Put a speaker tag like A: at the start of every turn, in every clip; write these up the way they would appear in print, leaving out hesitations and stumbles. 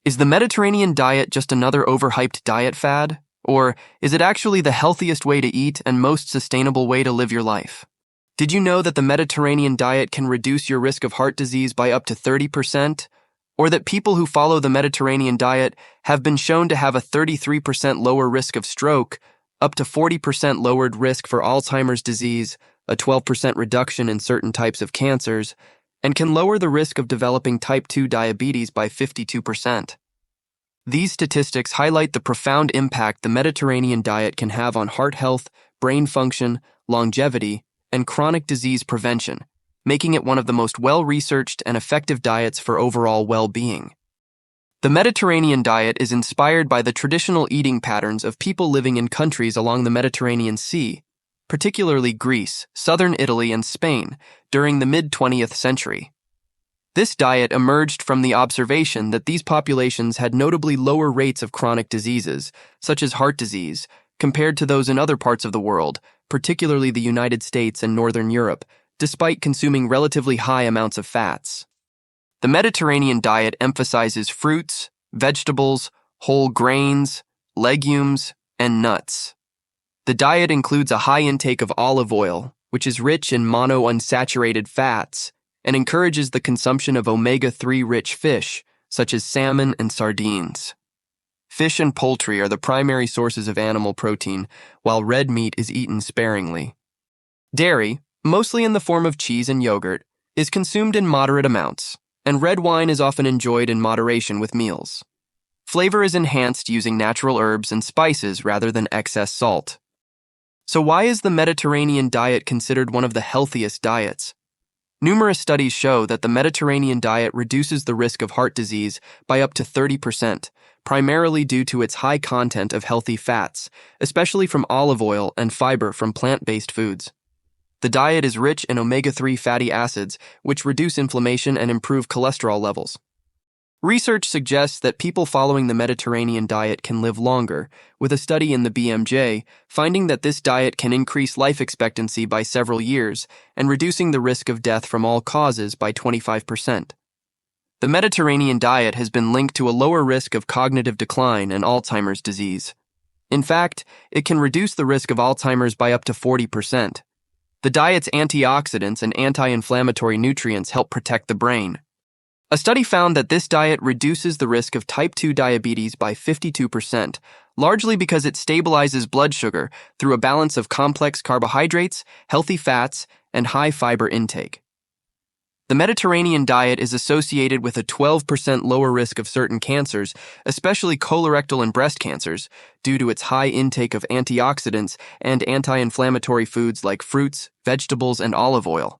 A: Is the Mediterranean diet just another overhyped diet fad? Or is it actually the healthiest way to eat and most sustainable way to live your life? Did you know that the Mediterranean diet can reduce your risk of heart disease by up to 30%? Or that people who follow the Mediterranean diet have been shown to have a 33% lower risk of stroke, up to 40% lowered risk for Alzheimer's disease, a 12% reduction in certain types of cancers, and can lower the risk of developing type 2 diabetes by 52%. These statistics highlight the profound impact the Mediterranean diet can have on heart health, brain function, longevity, and chronic disease prevention, making it one of the most well-researched and effective diets for overall well-being. The Mediterranean diet is inspired by the traditional eating patterns of people living in countries along the Mediterranean Sea, particularly Greece, southern Italy, and Spain, during the mid-20th century. This diet emerged from the observation that these populations had notably lower rates of chronic diseases, such as heart disease, compared to those in other parts of the world, particularly the United States and Northern Europe, despite consuming relatively high amounts of fats. The Mediterranean diet emphasizes fruits, vegetables, whole grains, legumes, and nuts. The diet includes a high intake of olive oil, which is rich in monounsaturated fats, and encourages the consumption of omega-3 rich fish, such as salmon and sardines. Fish and poultry are the primary sources of animal protein, while red meat is eaten sparingly. Dairy, mostly in the form of cheese and yogurt, is consumed in moderate amounts, and red wine is often enjoyed in moderation with meals. Flavor is enhanced using natural herbs and spices rather than excess salt. So why is the Mediterranean diet considered one of the healthiest diets? Numerous studies show that the Mediterranean diet reduces the risk of heart disease by up to 30%, primarily due to its high content of healthy fats, especially from olive oil and fiber from plant-based foods. The diet is rich in omega-3 fatty acids, which reduce inflammation and improve cholesterol levels. Research suggests that people following the Mediterranean diet can live longer, with a study in the BMJ finding that this diet can increase life expectancy by several years and reducing the risk of death from all causes by 25%. The Mediterranean diet has been linked to a lower risk of cognitive decline and Alzheimer's disease. In fact, it can reduce the risk of Alzheimer's by up to 40%. The diet's antioxidants and anti-inflammatory nutrients help protect the brain. A study found that this diet reduces the risk of type 2 diabetes by 52%, largely because it stabilizes blood sugar through a balance of complex carbohydrates, healthy fats, and high fiber intake. The Mediterranean diet is associated with a 12% lower risk of certain cancers, especially colorectal and breast cancers, due to its high intake of antioxidants and anti-inflammatory foods like fruits, vegetables, and olive oil.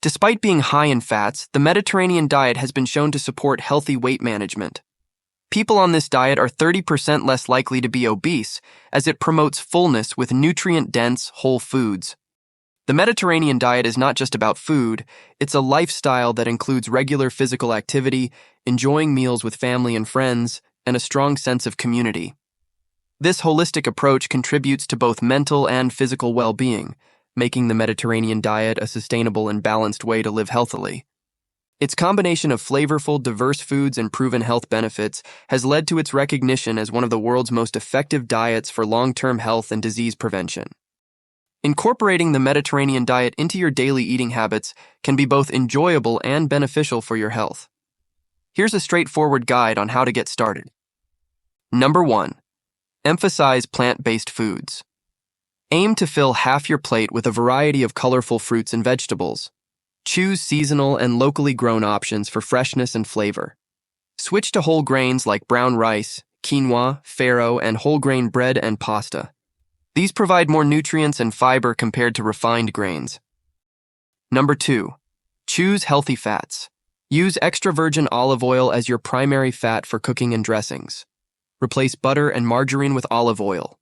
A: Despite being high in fats, the Mediterranean diet has been shown to support healthy weight management. People on this diet are 30% less likely to be obese, as it promotes fullness with nutrient-dense whole foods. The Mediterranean diet is not just about food, it's a lifestyle that includes regular physical activity, enjoying meals with family and friends, and a strong sense of community. This holistic approach contributes to both mental and physical well-being, making the Mediterranean diet a sustainable and balanced way to live healthily. Its combination of flavorful, diverse foods and proven health benefits has led to its recognition as one of the world's most effective diets for long-term health and disease prevention. Incorporating the Mediterranean diet into your daily eating habits can be both enjoyable and beneficial for your health. Here's a straightforward guide on how to get started. Number 1. Emphasize plant-based foods. Aim to fill half your plate with a variety of colorful fruits and vegetables. Choose seasonal and locally grown options for freshness and flavor. Switch to whole grains like brown rice, quinoa, farro, and whole grain bread and pasta. These provide more nutrients and fiber compared to refined grains. Number 2. Choose healthy fats. Use extra virgin olive oil as your primary fat for cooking and dressings. Replace butter and margarine with olive oil.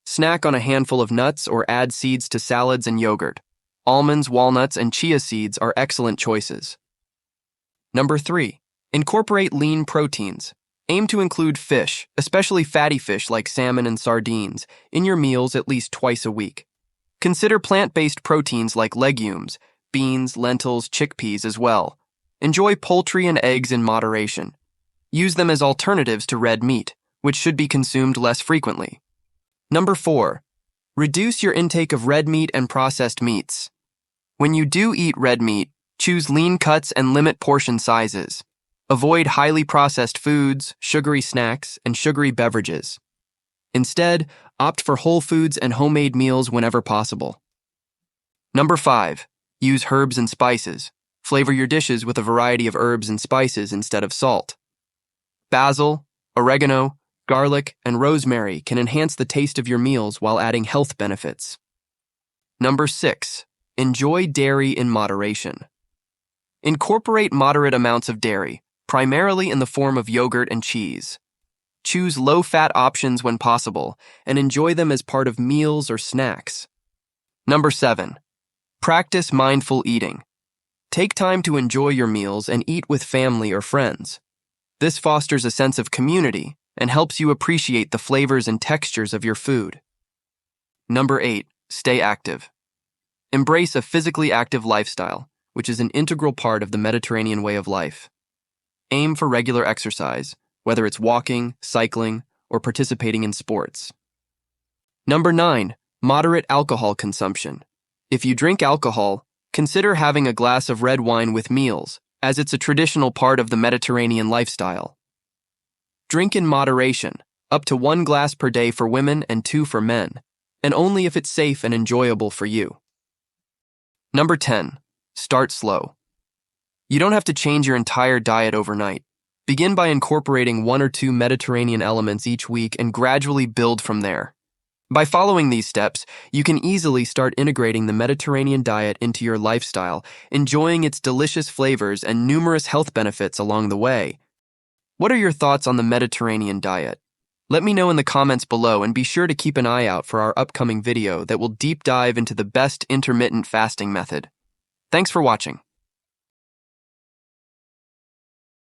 A: Snack on a handful of nuts or add seeds to salads and yogurt. Almonds, walnuts, and chia seeds are excellent choices. Number 3. Incorporate lean proteins. Aim to include fish, especially fatty fish like salmon and sardines, in your meals at least twice a week. Consider plant-based proteins like legumes, beans, lentils, chickpeas as well. Enjoy poultry and eggs in moderation. Use them as alternatives to red meat, which should be consumed less frequently. Number 4. Reduce your intake of red meat and processed meats. When you do eat red meat, choose lean cuts and limit portion sizes. Avoid highly processed foods, sugary snacks, and sugary beverages. Instead, opt for whole foods and homemade meals whenever possible. Number 5. Use herbs and spices. Flavor your dishes with a variety of herbs and spices instead of salt. Basil, oregano, garlic, and rosemary can enhance the taste of your meals while adding health benefits. Number 6. Enjoy dairy in moderation. Incorporate moderate amounts of dairy, primarily in the form of yogurt and cheese. Choose low-fat options when possible and enjoy them as part of meals or snacks. Number 7. Practice mindful eating. Take time to enjoy your meals and eat with family or friends. This fosters a sense of community and helps you appreciate the flavors and textures of your food. Number 8. Stay active. Embrace a physically active lifestyle, which is an integral part of the Mediterranean way of life. Aim for regular exercise, whether it's walking, cycling, or participating in sports. Number 9. Moderate alcohol consumption. If you drink alcohol, consider having a glass of red wine with meals, as it's a traditional part of the Mediterranean lifestyle. Drink in moderation, up to 1 glass per day for women and 2 for men, and only if it's safe and enjoyable for you. Number 10. Start slow. You don't have to change your entire diet overnight. Begin by incorporating 1 or 2 Mediterranean elements each week and gradually build from there. By following these steps, you can easily start integrating the Mediterranean diet into your lifestyle, enjoying its delicious flavors and numerous health benefits along the way. What are your thoughts on the Mediterranean diet? Let me know in the comments below, and be sure to keep an eye out for our upcoming video that will deep dive into the best intermittent fasting method. Thanks for watching.